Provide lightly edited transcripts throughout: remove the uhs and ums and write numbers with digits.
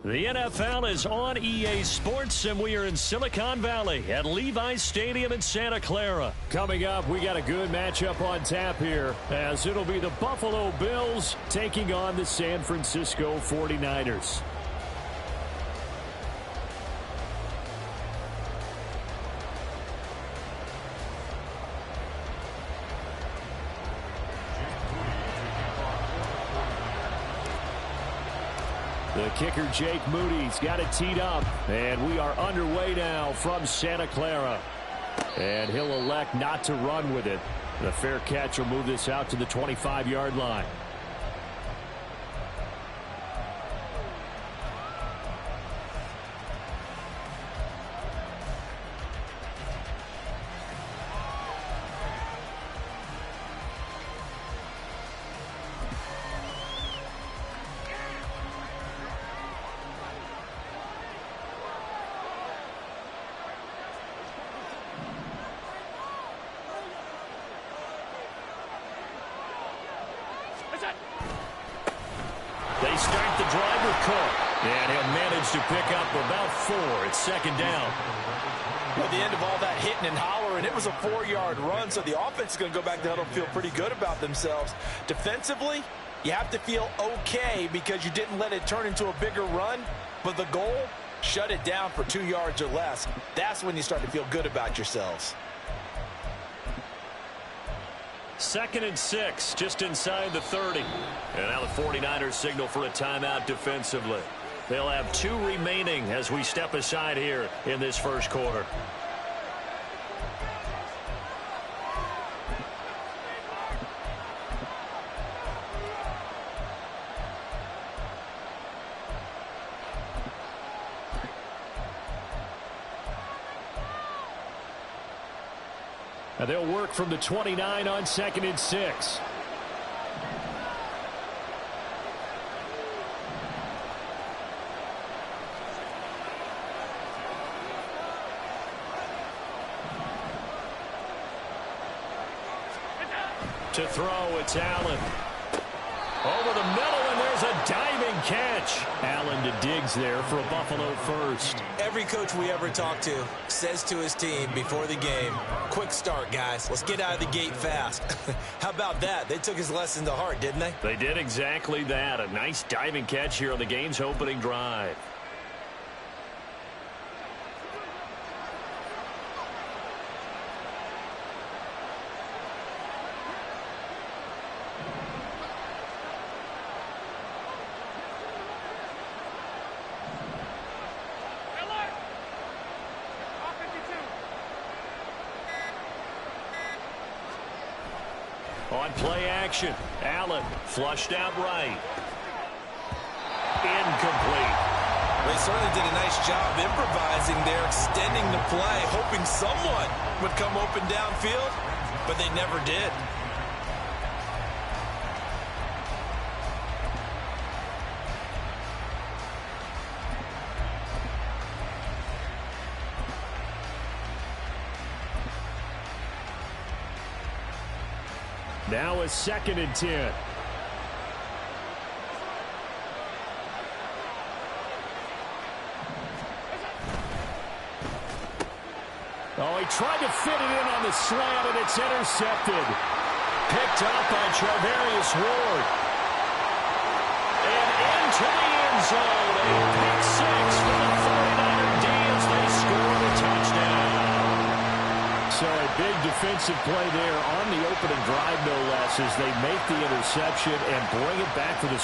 The NFL is on EA Sports, and we are in Silicon Valley at Levi's Stadium in Santa Clara. Coming up, we got a good matchup on tap here, as it'll be the Buffalo Bills taking on the San Francisco 49ers. The kicker, Jake Moody's got it teed up, and we are underway now from Santa Clara. And he'll elect not to run with it. The fair catch will move this out to the 25-yard line. They start the drive with Cook, and he'll manage to pick up about 4. It's second down. At the end of all that hitting and hollering, it was a 4-yard run, so the offense is going to go back to huddle and feel pretty good about themselves. Defensively, you have to feel okay because you didn't let it turn into a bigger run, but the goal, shut it down for 2 yards or less. That's when you start to feel good about yourselves. 2nd and 6, just inside the 30. And now the 49ers signal for a timeout defensively. They'll have 2 remaining as we step aside here in this first quarter. Now they'll work from the 29 on 2nd and 6. To throw, it's Allen. Over the middle, and there's a diving catch. Allen to Diggs there for a Buffalo first. Every coach we ever talk to says to his team before the game, quick start, guys. Let's get out of the gate fast. How about that? They took his lesson to heart, didn't they? They did exactly that. A nice diving catch here on the game's opening drive. On play action, Allen flushed out right. Incomplete. They certainly did a nice job improvising there, extending the play, hoping someone would come open downfield, but they never did. Now a 2nd and 10. Oh, he tried to fit it in on the slant, and it's intercepted. Picked up by Charvarius Ward. And into the end zone. A pick 6 for the 49er D as they score the touchdown. So a big defensive play there on the opening drive, no less, as they make the interception and bring it back for the...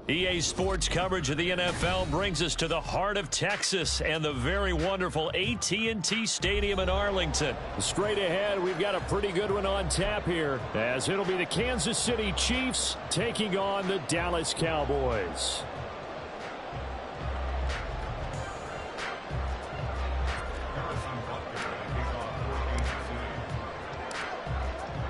EA Sports coverage of the NFL brings us to the heart of Texas and the very wonderful AT&T Stadium in Arlington. Straight ahead, we've got a pretty good one on tap here, as it'll be the Kansas City Chiefs taking on the Dallas Cowboys.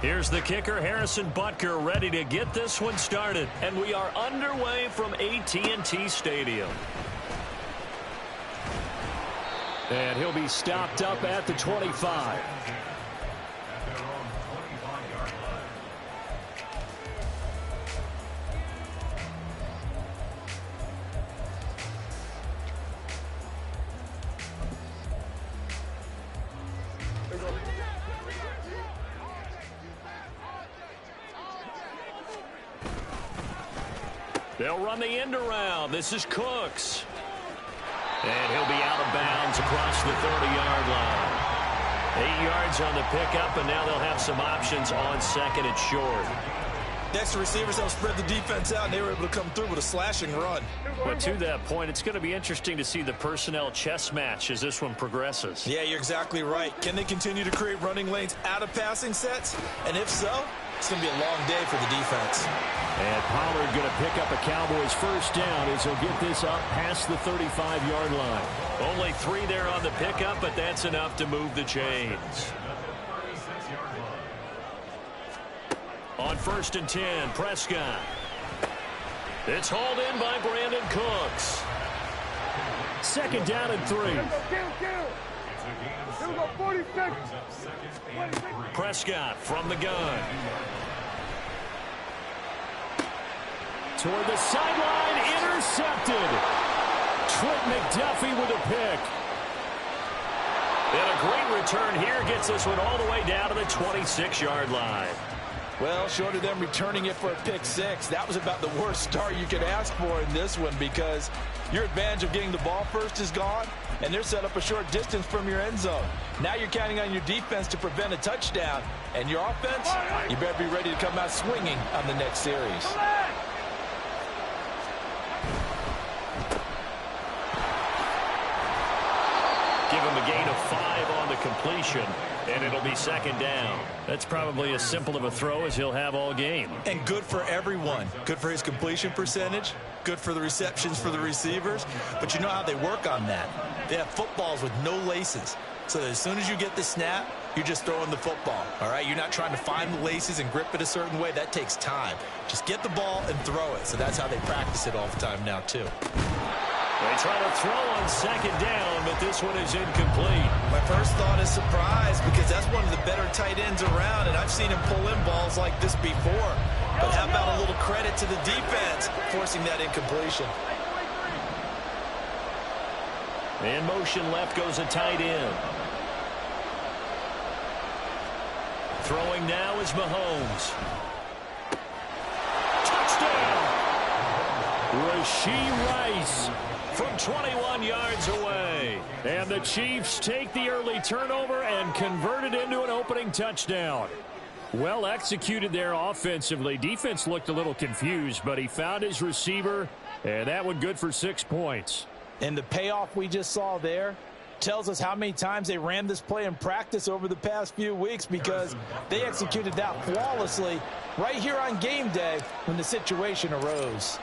Here's the kicker, Harrison Butker, ready to get this one started. And we are underway from AT&T Stadium. And he'll be stopped up at the 25. They'll run the end around. This is Cooks. And he'll be out of bounds across the 30-yard line. 8 yards on the pickup, and now they'll have some options on second and short. Next, the receivers have spread the defense out, and they were able to come through with a slashing run. But to that point, it's going to be interesting to see the personnel chess match as this one progresses. Yeah, you're exactly right. Can they continue to create running lanes out of passing sets? And if so, it's going to be a long day for the defense. And Pollard going to pick up a Cowboys first down as he'll get this up past the 35-yard line. Only 3 there on the pickup, but that's enough to move the chains. On 1st and 10, Prescott. It's hauled in by Brandon Cooks. 2nd down and 3. Prescott from the gun. Toward the sideline, intercepted. Trent McDuffie with a pick. And a great return here gets this one all the way down to the 26-yard line. Well, short of them returning it for a pick six, that was about the worst start you could ask for in this one, because your advantage of getting the ball first is gone, and they're set up a short distance from your end zone. Now you're counting on your defense to prevent a touchdown, and your offense, you better be ready to come out swinging on the next series. Give him a gain of 5 on the completion, and it'll be 2nd down. That's probably as simple of a throw as he'll have all game. And good for everyone. Good for his completion percentage. Good for the receptions for the receivers. But you know how they work on that. They have footballs with no laces. So that as soon as you get the snap, you're just throwing the football. All right? You're not trying to find the laces and grip it a certain way. That takes time. Just get the ball and throw it. So that's how they practice it all the time now, too. They try to throw on 2nd down, but this one is incomplete. My first thought is surprise, because that's one of the better tight ends around, and I've seen him pull in balls like this before. But how about a little credit to the defense forcing that incompletion? In motion left goes a tight end. Throwing now is Mahomes. Touchdown! Rashee Rice from 21 yards away. And the Chiefs take the early turnover and convert it into an opening touchdown. Well executed there offensively. Defense looked a little confused, but he found his receiver, and that one good for 6 points. And the payoff we just saw there tells us how many times they ran this play in practice over the past few weeks, because they executed that flawlessly right here on game day when the situation arose.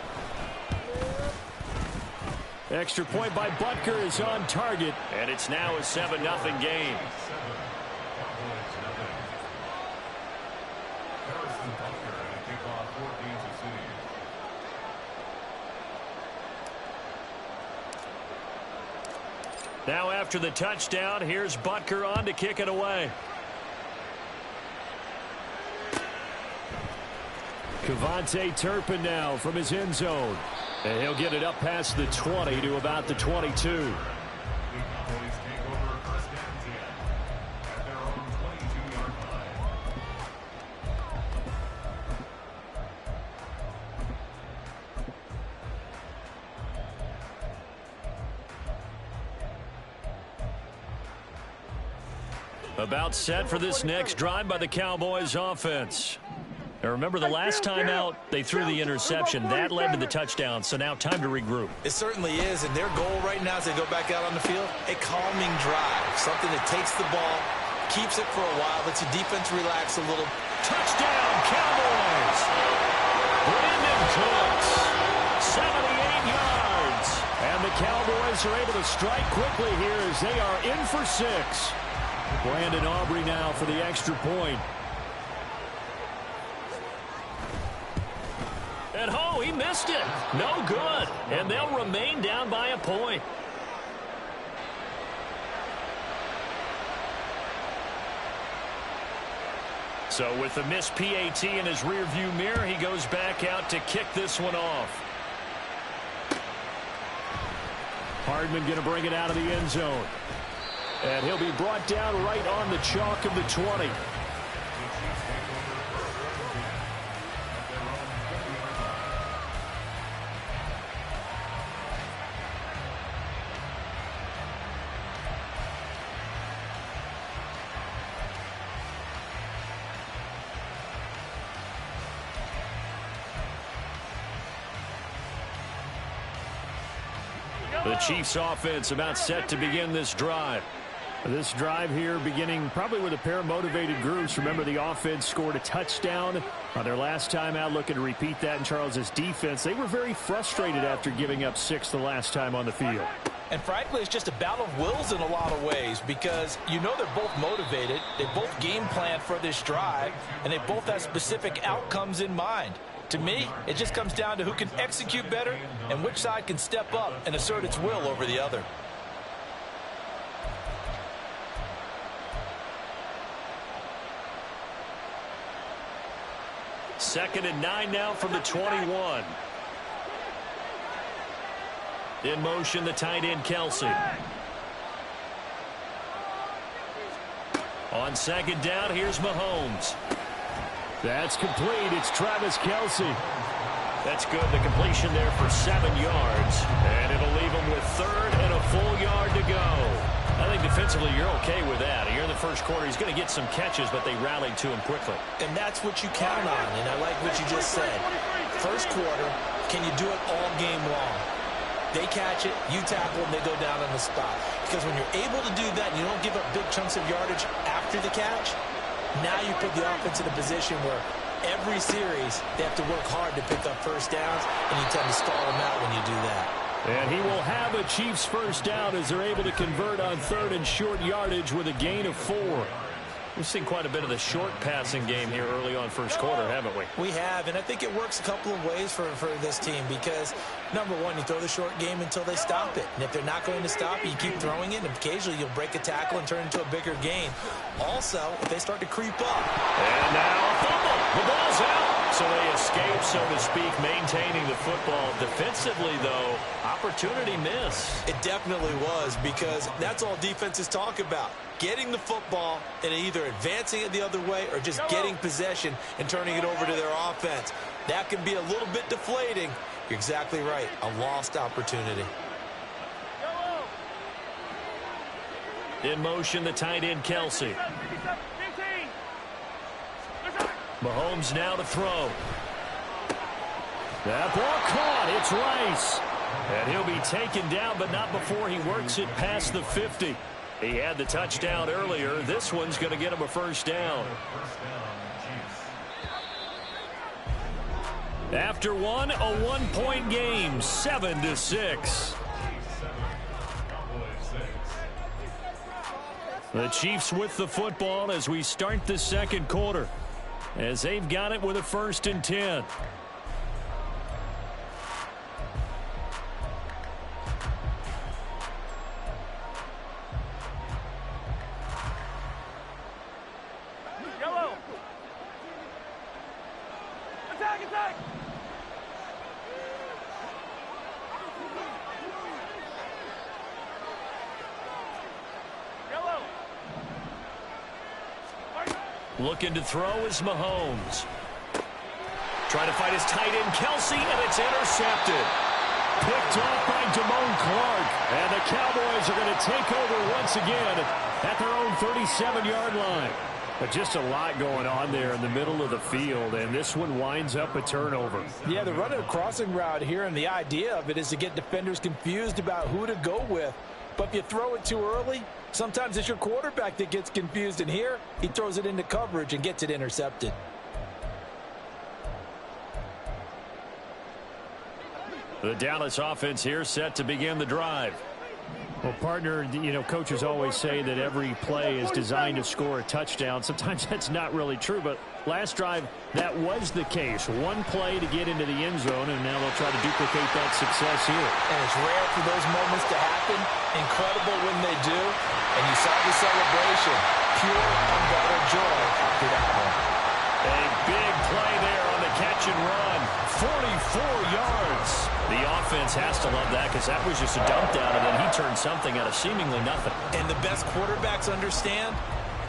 Extra point by Butker is on target, and it's now a 7-0 game. Now after the touchdown, here's Butker on to kick it away. Kevontae Turpin now from his end zone. And he'll get it up past the 20 to about the 22. About set for this next drive by the Cowboys offense. Now remember, the last time out, they threw the interception. That led to the touchdown, so now time to regroup. It certainly is, and their goal right now as they go back out on the field, a calming drive, something that takes the ball, keeps it for a while, lets the defense relax a little. Touchdown, Cowboys! Brandon Cooks, 78 yards. And the Cowboys are able to strike quickly here as they are in for 6. Brandon Aubrey now for the extra point. And oh, he missed it. No good. And they'll remain down by a point. So with the missed PAT in his rearview mirror, he goes back out to kick this one off. Hardman going to bring it out of the end zone. And he'll be brought down right on the chalk of the 20. The Chiefs offense about set to begin this drive. This drive here beginning probably with a pair of motivated groups. Remember, the offense scored a touchdown on their last time out, looking to repeat that in Charles's defense. They were very frustrated after giving up 6 the last time on the field. And frankly, it's just a battle of wills in a lot of ways because you know they're both motivated. They both game plan for this drive, and they both have specific outcomes in mind. To me, it just comes down to who can execute better and which side can step up and assert its will over the other. Second and 9 now from the 21. In motion, the tight end, Kelsey. On second down, here's Mahomes. That's complete. It's Travis Kelsey. That's good. The completion there for 7 yards. And it'll leave him with 3rd and a full yard to go. I think defensively you're okay with that. Here in the first quarter, he's going to get some catches, but they rallied to him quickly. And that's what you count on, and I like what you just said. First quarter, can you do it all game long? They catch it, you tackle them, they go down on the spot. Because when you're able to do that and you don't give up big chunks of yardage after the catch, now you put the offense in a position where every series they have to work hard to pick up first downs, and you tend to stall them out when you do that. And he will have a Chiefs first down as they're able to convert on 3rd and short yardage with a gain of 4. We've seen quite a bit of the short passing game here early on first quarter, haven't we? We have, and I think it works a couple of ways for this team because, number one, you throw the short game until they stop it. And if they're not going to stop it, you keep throwing it, and occasionally you'll break a tackle and turn into a bigger gain. Also, if they start to creep up. And now a fumble. The ball's out. So they escape, so to speak, maintaining the football. Defensively, though, opportunity miss. It definitely was because that's all defenses talk about. Getting the football and either advancing it the other way or just getting possession and turning it over to their offense. That can be a little bit deflating. You're exactly right. A lost opportunity. In motion, the tight end, Kelsey. Mahomes now to throw. That ball caught. It's Rice. And he'll be taken down, but not before he works it past the 50. He had the touchdown earlier. This one's going to get him a first down. After one, a one-point game, 7-6. The Chiefs with the football as we start the second quarter, as they've got it with a 1st and 10. Looking to throw is Mahomes. Trying to fight his tight end, Kelsey, and it's intercepted. Picked off by Damone Clark. And the Cowboys are going to take over once again at their own 37-yard line. But just a lot going on there in the middle of the field, and this one winds up a turnover. Yeah, they're running a crossing route here, and the idea of it is to get defenders confused about who to go with. But if you throw it too early, sometimes it's your quarterback that gets confused, and here he throws it into coverage and gets it intercepted. The Dallas offense here set to begin the drive. Well, partner, coaches always say that every play is designed to score a touchdown. Sometimes that's not really true, but last drive, that was the case. One play to get into the end zone, and now they'll try to duplicate that success here. And it's rare for those moments to happen. Incredible when they do. And you saw the celebration. Pure, unbridled joy after that one. A big play there on the catch and run. 44 yards. The offense has to love that because that was just a dump down, and then he turned something out of seemingly nothing. And the best quarterbacks understand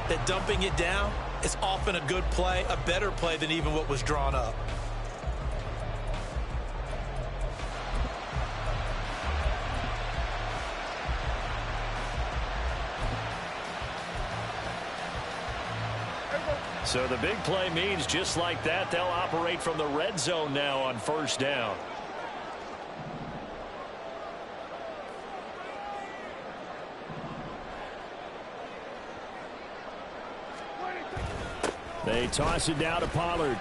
that dumping it down is often a good play, a better play than even what was drawn up. So the big play means just like that, they'll operate from the red zone now on first down. They toss it down to Pollard.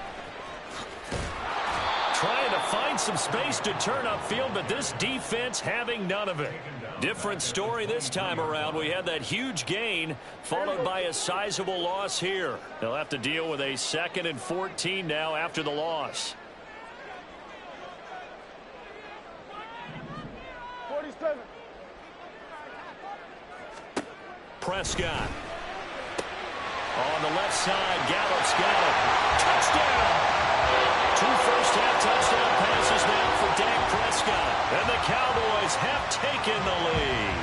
Trying to find some space to turn upfield, but this defense having none of it. Different story this time around. We had that huge gain followed by a sizable loss here. They'll have to deal with a 2nd and 14 now after the loss. 47. Prescott. On the left side, Gallup's got it. Touchdown! 2 first-half touchdown passes now for Dak Prescott. And the Cowboys have taken the lead.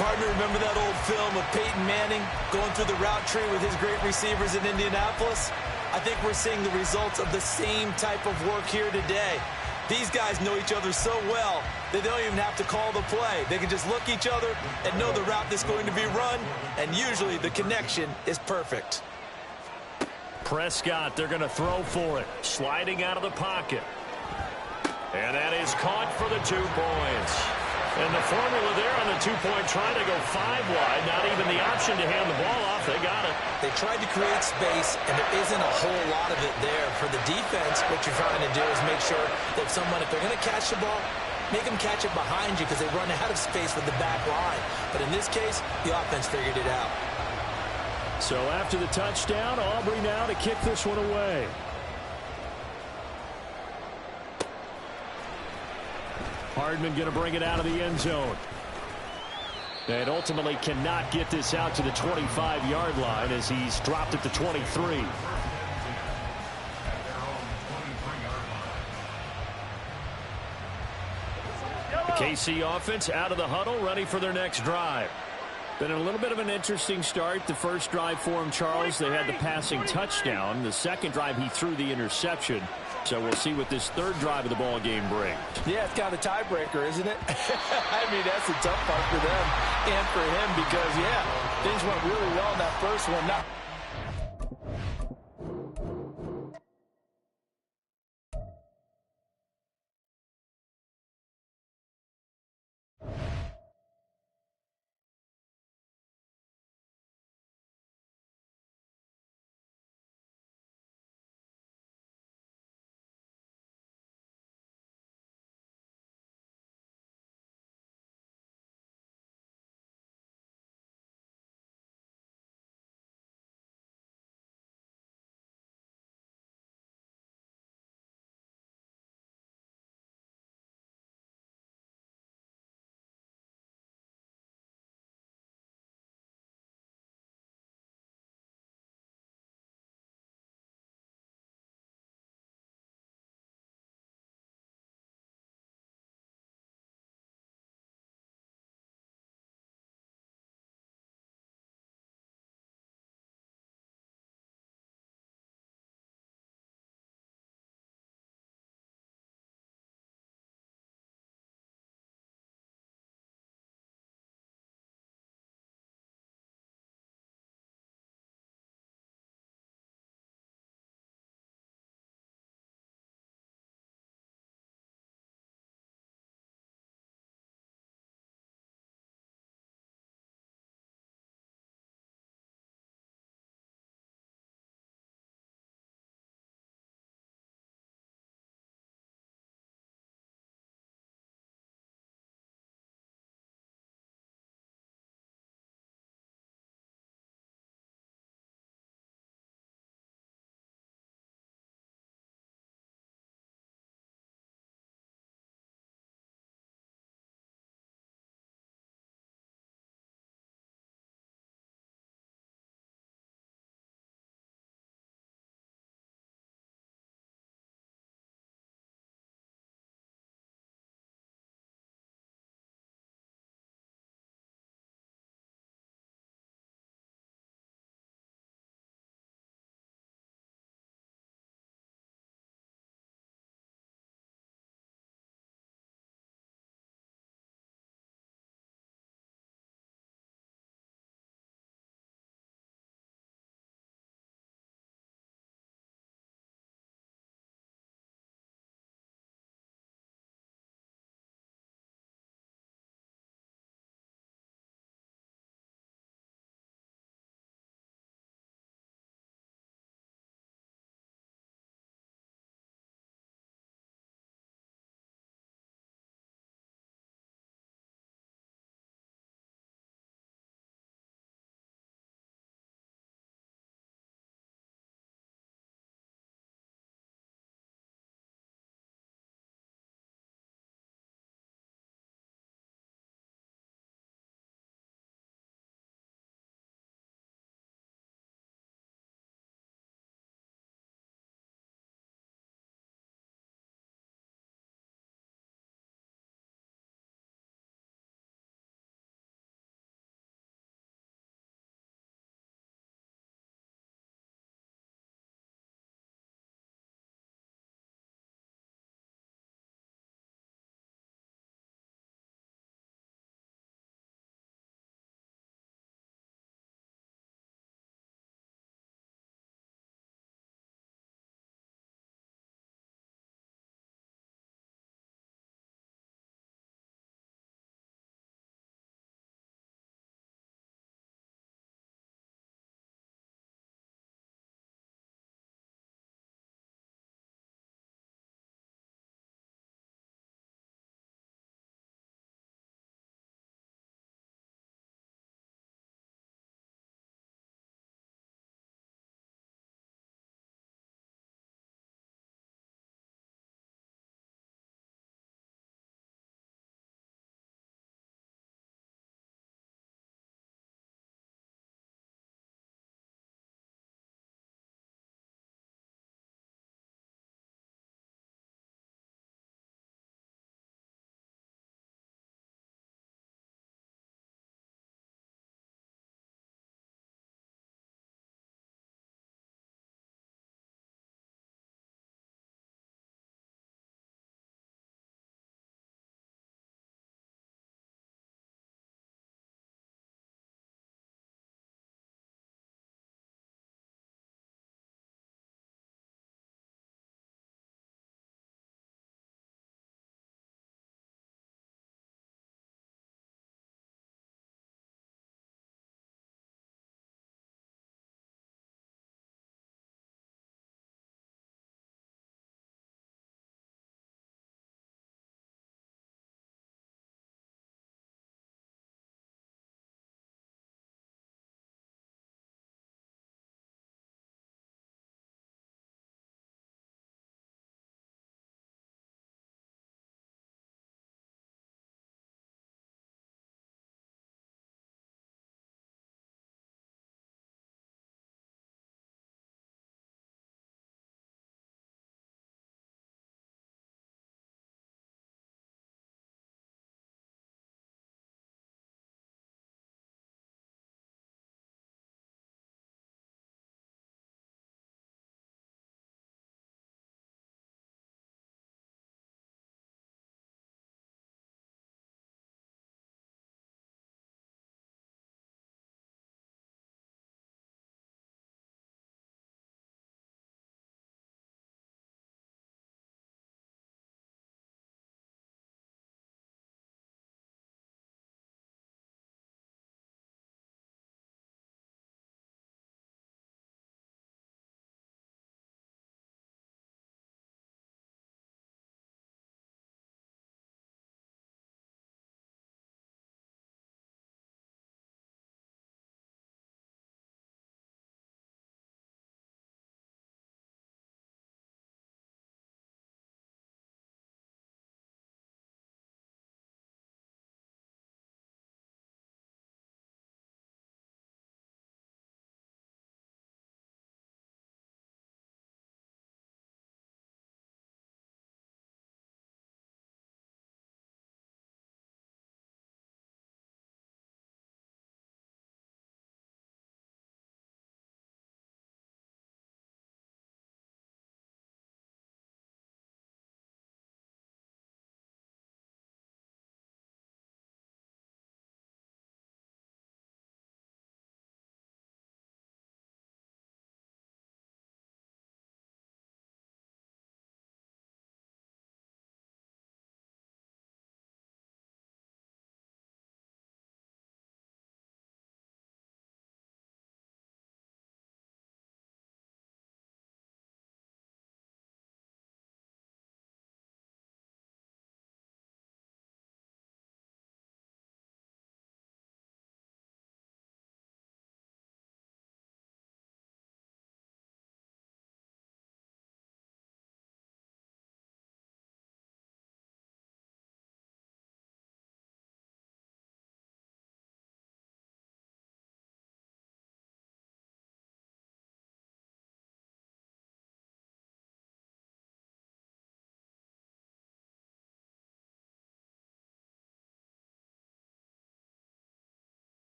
Partner, remember that old film of Peyton Manning going through the route tree with his great receivers in Indianapolis? I think we're seeing the results of the same type of work here today. These guys know each other so well that they don't even have to call the play. They can just look each other and know the route that's going to be run, and usually the connection is perfect. Prescott, they're going to throw for it. Sliding out of the pocket. And that is caught for the 2 points. And the formula there on the 2-point trying to go 5 wide. Not even the option to hand the ball off. They got it. They tried to create space, and there isn't a whole lot of it there. For the defense, what you're trying to do is make sure that if they're going to catch the ball, make them catch it behind you because they run out of space with the back line. But in this case, the offense figured it out. So after the touchdown, Aubrey now to kick this one away. Hardman going to bring it out of the end zone. And ultimately cannot get this out to the 25-yard line as he's dropped at the 23. The KC offense out of the huddle, ready for their next drive. Been a little bit of an interesting start. The first drive for him, Charles, they had the passing touchdown. The second drive, he threw the interception. So we'll see what this third drive of the ball game brings. Yeah, it's kind of a tiebreaker, isn't it? I mean, that's a tough part for them and for him because, yeah, things went really well in that first one. Now